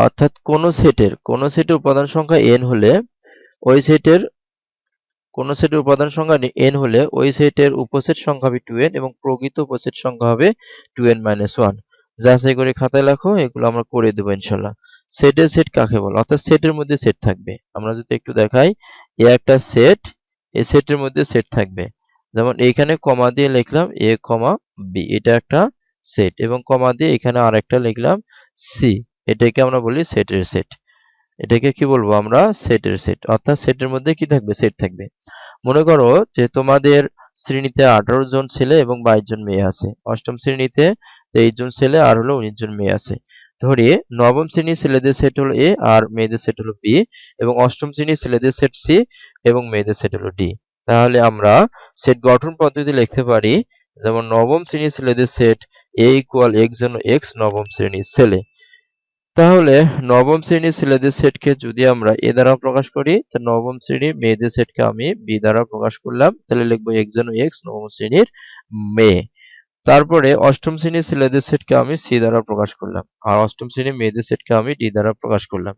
অর্থাৎ কোন সেটের উপাদান সংখ্যা n হলে ওই সেটের কোন সেটের উপাদান সংখ্যা n হলে ওই সেটের উপসেট সংখ্যা হবে 2n এবং প্রকৃত উপসেট সংখ্যা হবে 2n-1। যাচাই করে খাতায় লেখো, এগুলো আমরা করে দেবো ইনশাল্লাহ। সেটের সেট কাকে বলে, অর্থাৎ সেটের মধ্যে সেট থাকবে। আমরা যদি একটু দেখাই, এ একটা সেট, এই সেটের মধ্যে সেট থাকবে। যেমন এইখানে কমা দিয়ে লিখলাম a, b, এটা একটা সেট, এবং কমা দিয়ে এখানে আরেকটা লিখলাম c, এটাকে আমরা বলি সেটের সেট। এটাকে কি বলবো আমরা, সেটের সেট। অর্থাৎ সেটের মধ্যে কি থাকবে, সেট থাকবে। মনে করো যে তোমাদের শ্রেণীতে 18 জন ছেলে এবং 22 জন মেয়ে আছে। অষ্টম শ্রেণীতে 23 জন ছেলে আর হলো 19 জন মেয়ে আছে। ধরি নবম শ্রেণীর ছেলেদের সেট হলো এ আর মেয়েদের সেট হলো বি, এবং অষ্টম শ্রেণীর ছেলেদের সেট সি এবং মেয়েদের সেট হলো ডি। তাহলে আমরা সেট গঠন পদ্ধতি লিখতে পারি, যেমন নবম শ্রেণীর ছেলেদের সেট এ ইকুয়াল এক্স যেন এক্স নবম শ্রেণীর ছেলে। তাহলে নবম শ্রেণীর ছেলেদের সেটকে যদি আমরা এ দ্বারা প্রকাশ করি, তো নবম শ্রেণীর মেয়েদের সেটকে আমি বি দ্বারা প্রকাশ করলাম, তাহলে লিখবো এক্স যেন এক্স নবম শ্রেণীর মেয়ে। তারপরে অষ্টম শ্রেণীর ছেলেদের সেটকে আমি সি দ্বারা প্রকাশ করলাম, আর অষ্টম শ্রেণীর মেয়েদের সেটকে আমি ডি দ্বারা প্রকাশ করলাম।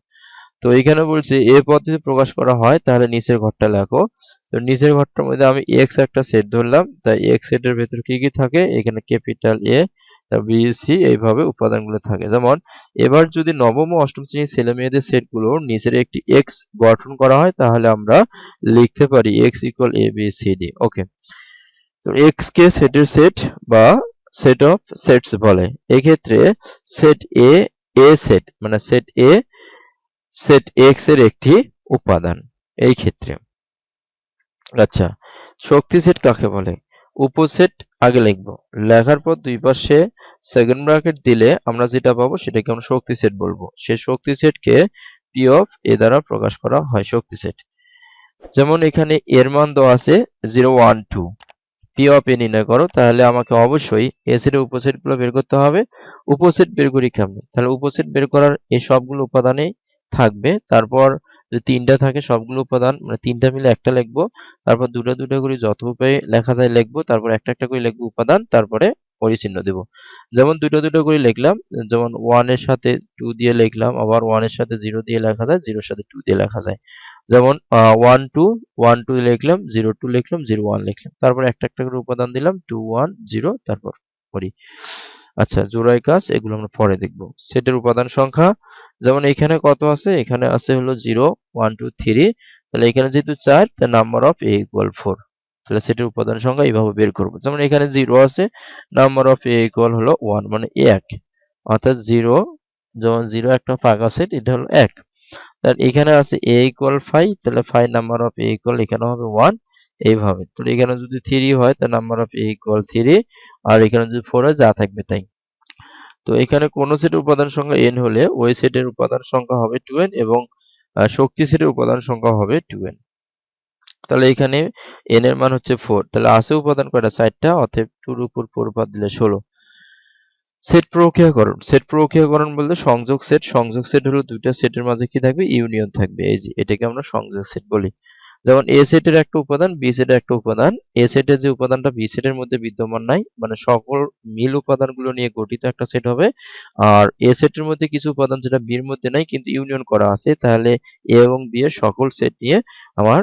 তো এখানে বলছি এ পদ্ধতি প্রকাশ করা হয়, তাহলে নিচের ঘরটা লেখো। তো নিচের ঘরটার মধ্যে আমি এক্স একটা সেট ধরলাম, তাই এক্স সেটের ভেতর কি কি থাকে, এখানে ক্যাপিটাল এ, বি, সি এইভাবে উপাদানগুলো থাকে। যেমন এবার যদি নবম ও অষ্টম শ্রেণীর ছেলে মেয়েদের সেটগুলোর নিচের একটি এক্স গঠন করা হয়, তাহলে আমরা লিখতে পারি x equal A B C D. ওকে, তো এক্স কে সেটের সেট বা সেট অফ সেটস বলে। এক্ষেত্রে সেট এ, এ সেট মানে সেট এ সেট এক্স এর একটি উপাদান এই ক্ষেত্রে। আচ্ছা, শক্তি সেট কাকে বলে, উপসেট আগে লিখবো, লেখার পর দুই পাশে সেকেন্ড ব্র্যাকেট দিলে আমরা যেটা পাবো সেটাকে আমরা শক্তি সেট বলবো। সেই শক্তি সেটকে পি অফ এ দ্বারা প্রকাশ করা হয় শক্তি সেট। যেমন এখানে এর মান দেওয়া আছে 0 1 2, পি অফ এ নির্ণয় করো, তাহলে আমাকে অবশ্যই এ সেটের উপসেট গুলো বের করতে হবে। উপসেট বের করি কেমনে, তাহলে উপসেট বের করার এই সবগুলো উপাদানেই থাকবে। তারপর যদি তিনটা থাকে সবগুলো উপাদান মানে তিনটা মিলে একটা লিখবো, তারপর দুটো দুটো করে যত উপায়ে লেখা যায় লিখবো, তারপর একটা একটা করে লিখবো উপাদান, তারপরে পরিচিহ্ন দেব। যেমন দুটো দুটো করে লিখলাম, যেমন 1 এর সাথে 2 দিয়ে লিখলাম, আবার 1 এর সাথে 0 দিয়ে লেখা যায়, 0 এর সাথে 2 দিয়ে লেখা যায়। যেমন 1 2 1 2 লিখলাম, 0 2 লিখলাম, 0 1 লিখলাম, তারপর একটা একটা করে উপাদান দিলাম 2 1 0, তারপর করি। আচ্ছা, জোড়ায় কাজ এগুলো আমরা পরে দেখব। সেটের উপাদান সংখ্যা, যেমন এখানে কত আছে, এখানে আছে হলো 0 1 2 3, তাহলে এখানে যেহেতু 4, তার নাম্বার অফ এ ইকুয়াল 4। তাহলে সেটের উপাদান সংখ্যা এইভাবে বের করব। যেমন এখানে 0 আছে, নাম্বার অফ এ ইকুয়াল হলো 1 মানে 1, অর্থাৎ 0, যেমন 0 একটা ফাঁকা সেট, এটা হলো 1। তাহলে এখানে আছে a ইকুয়াল 5, তাহলে 5 নাম্বার অফ a ইকুয়াল এখানে হবে 1, এইভাবে। তো এখানে যদি 3 হয় তাহলে নাম্বার অফ a ইকুয়াল 3, আর এখানে যদি 4 হয় যা থাকবে তাই। তো এখানে কোন সেটের উপাদান সংখ্যা n হলে ওই সেটের উপাদান সংখ্যা হবে 2n এবং শক্তি সেটের উপাদান সংখ্যা হবে 2n। তাহলে এখানে n এর মান হচ্ছে 4, তাহলে আছে উপাদান কয়টা, 4টা, অতএব 2 এর উপর 4 বাদ দিলে 16। সেট প্রক্রিয়াকরণ বলতে সংযোগ সেট হলো দুইটা সেটের মাঝে কি থাকবে, ইউনিয়ন থাকবে। এই যে এটাকে আমরা সংযোগ সেট বলি। যেমন এ সেটের একটা উপাদান বি সেটের একটা উপাদান, এ সেটের যে উপাদানটা বি সেটের মধ্যে বিদ্যমান নাই, মানে সকল মিল উপাদানগুলো নিয়ে গঠিত একটা সেট হবে। আর এ সেটের মধ্যে কিছু উপাদান যেটা বির মধ্যে নাই কিন্তু ইউনিয়ন করা আছে, তাহলে এ এবং বি এর সকল সেট নিয়ে আমার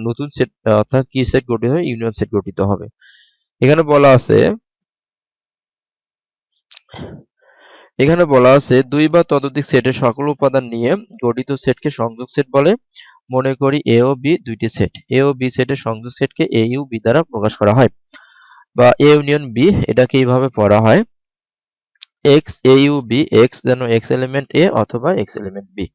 নতুন সেট, অর্থাৎ কি সেট গঠিত হবে, ইউনিয়ন সেট গঠিত হবে। এখানে বলা আছে দুই বা ততোধিক সেটের সকল উপাদান নিয়ে গঠিত সেটকে সংযোগ সেট বলে। মনে করি এ ও বি দুইটি সেট, এ ও বি সেটের সংযোগ সেটকে এ ইউ বি দ্বারা প্রকাশ করা হয়, বা এ ইউনিয়ন বি, এটাকে এইভাবে পড়া হয় x A U B, x যেন এক্স এলিমেন্ট এ অথবা এক্স এলিমেন্ট বি।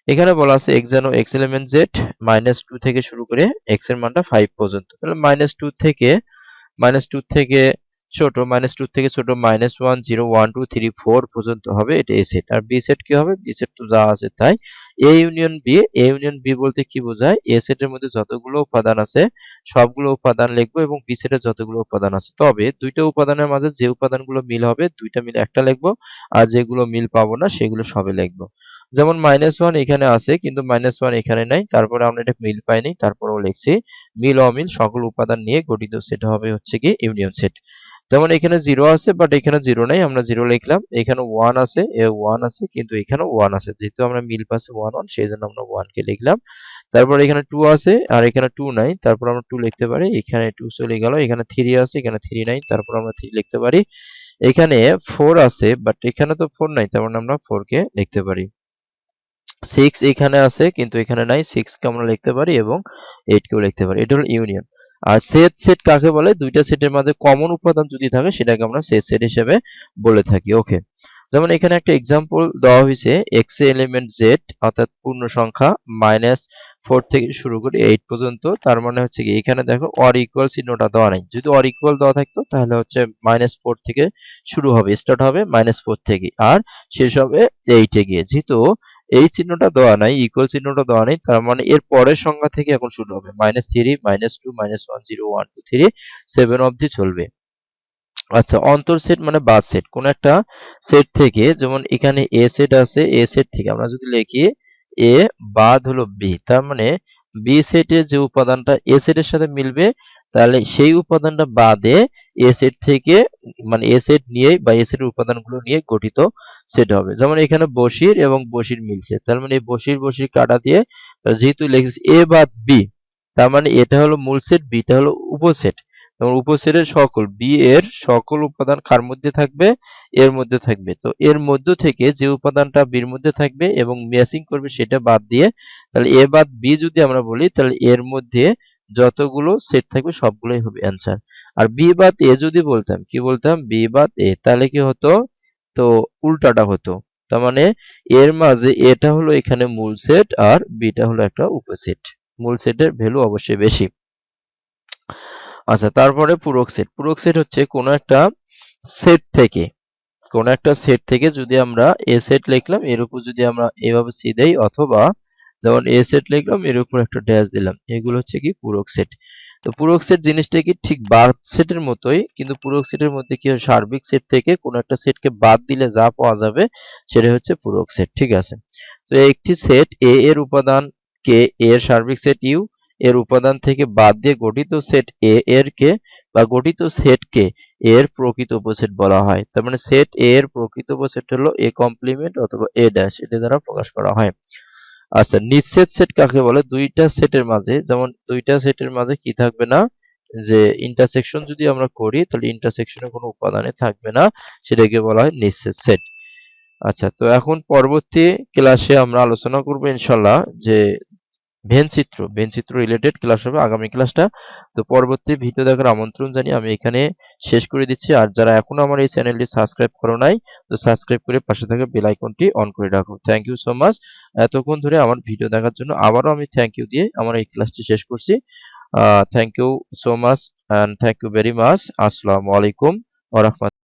এখানে বলা আছে এক্স যেন এক্স এলিমেন্ট জেড, -2 থেকে শুরু করে এক্স এর মানটা 5 পর্যন্ত। তাহলে -2 থেকে ছোট -2 থেকে ছোট -1 0 1 2 3 4 পর্যন্ত হবে, এটা এ সেট। আর বি সেট কি হবে? বি সেট তো যা আছে তাই। A union B, A union B বলতে কি বোঝায়? এ সেটের মধ্যে যতগুলো উপাদান আছে সবগুলো উপাদান লিখবো এবং বি সেটের যতগুলো উপাদান আছে, তবে দুইটা উপাদানের মাঝে যে উপাদানগুলো মিল হবে দুইটা মিলে একটা লিখবো, আর যেগুলো মিল পাবো না সেগুলো সবে লিখবো। যেমন -1 এখানে আছে কিন্তু -1 এখানে নাই, তারপরে আমরা এটা মিল পাইনি, তারপরেও লিখছি। মিল অমিল সকল উপাদান নিয়ে গঠিত সেট হবে হচ্ছে কি ইউনিয়ন সেট। যেমন এখানে 0 আছে বাট এখানে 0 নাই, আমরা 0 লিখলাম। এখানে 1 আছে, 1 আছে কিন্তু এখানেও 1 আছে, যেহেতু আমরা মিল পাচ্ছি 1 1 সেই জন্য আমরা 1 কে লিখলাম। তারপর এখানে 2 আছে আর এখানে 2 নাই, তারপর আমরা 2 লিখতে পারি। এখানে 2 চলে গেল। এখানে 3 আছে, এখানে 3 নাই, তারপর আমরা 3 লিখতে পারি। এখানে 4 আছে বাট এখানে তো 4 নাই, তার মানে আমরা 4 কে লিখতে পারি। 6 এখানে আছে কিন্তু এখানে নাই, 6 কে আমরা লিখতে পারি এবং 8 কেও লিখতে পারি। এটা হলো ইউনিয়ন। আর সেট সেট কাকে বলে? দুইটা সেটের মাঝে কমন উপাদান যদি থাকে সেটাকে আমরা সেট সেট হিসেবে বলে থাকি। ওকে, যেমন এখানে একটা এক্সাম্পল দেওয়া হয়েছে, এক্স এলিমেন্ট জেড অর্থাৎ পূর্ণ সংখ্যা -4 থেকে শুরু করে 8 পর্যন্ত। তার মানে হচ্ছে কি এখানে দেখো অর ইকুয়াল চিহ্নটা দেওয়া নাই। যদি অর ইকুয়াল দেওয়া থাকতো তাহলে হচ্ছে -4 থেকে শুরু হবে, স্টার্ট হবে -4 থেকে আর শেষ হবে 8 এ গিয়ে। যেহেতু এই চিহ্নটা দেওয়া নাই, ইকুয়াল চিহ্নটা দেওয়া নাই, তার মানে এর পরের সংখ্যা থেকে এখন শুরু হবে। -3 -2 -1 0 1 2 3 7 অবধি চলবে। আচ্ছা, অন্তর সেট মানে বাদ সেট। কোন একটা সেট থেকে, যেমন এখানে এ সেট আছে, এ সেট থেকে আমরা যদি লিখি এ বাদ হলো বি, তার মানে বি সেটের যে উপাদানটা এ সেটের সাথে মিলবে তাহলে সেই উপাদানটা বাদে এ সেট থেকে, মানে এ সেট নিয়ে বা এ সেটের উপাদানগুলো নিয়ে গঠিত সেট হবে। যেমন এখানে বসির এবং বসির মিলছে, তার মানে এই বসির বসির কাটা দিয়ে, যেহেতু লিখেছি এ বাদ বি, তার মানে এটা হলো মূল সেট, বিটা হলো উপসেট। এবং উপসেটের সকল বি এর সকল উপাদান কার মধ্যে থাকবে? এর মধ্যে থাকবে। তো এর মধ্য থেকে যে উপাদানটা বির মধ্যে থাকবে এবং ম্যাচিং করবে সেটা বাদ দিয়ে, তাহলে এ বাদ বি যদি আমরা বলি তাহলে এর মধ্যে যতগুলো সেট থাকবে সবগুলোই হবে অ্যান্সার। আর বি বাদ এ যদি বলতাম, কি বলতাম? বি বাদ এ, তাহলে কি হতো? তো উল্টাটা হতো। তার মানে এর মাঝে এটা হলো এখানে মূল সেট আর বিটা হলো একটা উপসেট। মূল সেটের ভ্যালু অবশ্যই বেশি। আচ্ছা, তারপরে পূরক সেট। পূরক সেট হচ্ছে কোনো একটা সেট থেকে, কোনো একটা সেট থেকে যদি আমরা এ সেট লিখলাম, এর উপর যদি আমরা এভাবে সি দেই, অথবা যেমন এ সেট লিখলাম এর উপর একটা ড্যাশ দিলাম, এগুলো হচ্ছে কি পূরক সেট। তো পূরক সেট জিনিসটা কি ঠিক বাদ সেটের মতোই, কিন্তু পূরক সেটের মধ্যে কি হয়, সার্বিক সেট থেকে কোনো একটা সেটকে বাদ দিলে যা পাওয়া যাবে সেটা হচ্ছে পূরক সেট। ঠিক আছে, তো একটি সেট এ এর উপাদান কে এর সার্বিক সেট ইউ এর উপাদান থেকে বাদ দিয়ে গঠিত সেট এ এর কে বা গঠিত সেট কে এর প্রকৃত উপসেট বলা হয়। তার মানে সেট এ এর প্রকৃত উপসেট হলো এ কমপ্লিমেন্ট অথবা এ ড্যাশ, এটা দ্বারা প্রকাশ করা হয়। আচ্ছা, নিঃছেদ সেট কাকে বলে? দুইটা সেটের মাঝে, যেমন দুইটা সেটের মাঝে কি থাকবে না, যে ইন্টারসেকশন যদি আমরা করি তাহলে ইন্টারসেকশনে কোনো উপাদানে থাকবে না, সেটাকে বলা হয় নিঃছেদ সেট। আচ্ছা, তো এখন পরবর্তী ক্লাসে আমরা আলোচনা করব ইনশাল্লাহ যে ভেনচিত্র রিলেটেড ক্লাস হবে আগামী ক্লাসটা। তো পরবর্তী ভিডিও দেখার আমন্ত্রণ জানিয়ে আমি এখানে শেষ করে দিচ্ছি। আর যারা এখনো আমার এই চ্যানেলটি সাবস্ক্রাইব করো নাই, তো সাবস্ক্রাইব করে পাশে থাকা বেল আইকনটি অন করে রাখো। থ্যাংক ইউ সো মাচ এতক্ষণ ধরে আমার ভিডিও দেখার জন্য। আবারও আমি থ্যাংক ইউ দিয়ে আমার এই ক্লাসটি শেষ করছি। Thank you so much and thank you very much. আসসালামু আলাইকুম ওয়া রাহমাতুল্লাহ।